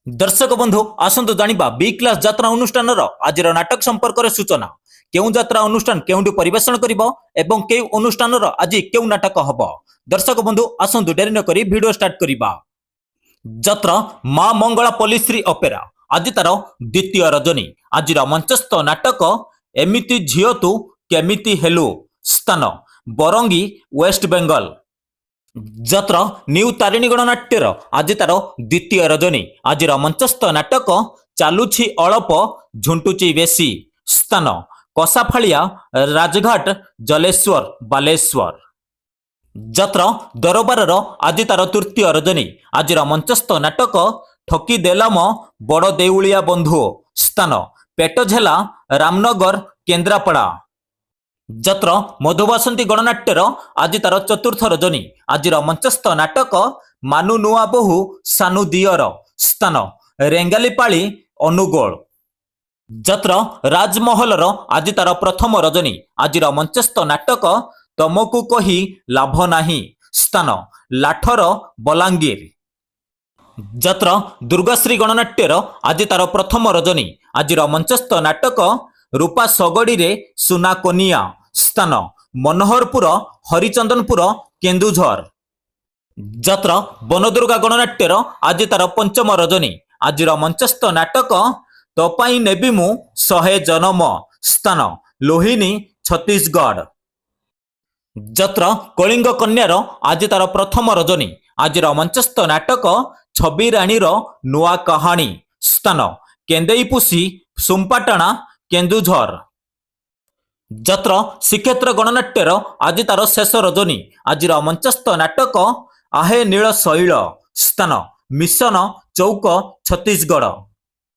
दर्शक बंधु आसतु जानिबा B class यात्रा अनुष्ठान आज नाटक संपर्क में सूचना केउ यात्रा अनुष्ठान केउंडी परिवेषण करिवो एवं केउ अनुष्ठान आज केउ नाटक हब। दर्शक बंधु आसतु डेरी न करी वीडियो स्टार्ट करिबा। यात्रा मां मंगला पल्लीश्री अपेरा आज तार द्वितीय रजनी। आज मंचस्थ नाटक एमिति झियो तू केमिति हेलु स्थान बरंगी वेस्ट बेंगल। यात्रा न्यू तारिणी गणनाट्यर आज तार द्वितीय रजनी। आज मंचस्थ नाटक चालुछि अळप झुंटुची बेसी स्थान कसाफाड़िया राजघाट जलेश्वर बालेश्वर। यात्रा दरबार आज तार तृतीय रजनी। आज मंचस्थ नाटक ठकी देलाम बड़ देउलिया बंधु स्थान पेटझेला रामनगर केन्द्रापड़ा। यात्रा मधुबासंती गणनाट्यर आज तार चतुर्थ रजनी। आज मंचस्थ नाटक मानु नुआ बहु सानु दियर स्थान रेंगालीपाली अनुगोल। यात्रा राजमहल आज तार प्रथम रजनी। आज मंचस्थ नाटक तमकु कही लाभ नाही स्थान लाठर बलांगीर। यात्रा दुर्गाश्री गणनाट्यर आज तार प्रथम रजनी। आज मंचस्थ नाटक रूपा सगड़ी रे सुना कोनिया स्थान मनोहरपुर हरिचंदनपुर केन्दुझर। यात्रा बनदुर्गा गणनाट्यर आज तार पंचम रजनी। आज मंचस्थ नाटक तोपाई नेबी मु शहे जनम स्थान लोहिनी छत्तीसगढ़। यात्रा कलिंग कन्यार आज तार प्रथम रजनी। आज मंचस्थ नाटक छबी राणीर नुआ कहानी स्थान केंदेईपुसी सुंपाटाणा केन्दुझर। यात्रा श्रीक्षेत्र गणनाट्यर आज तार शेष रजनी। आज मंचस्थ नाटक आहे नील शैल स्थान मिशन चौक छत्तीसगढ़।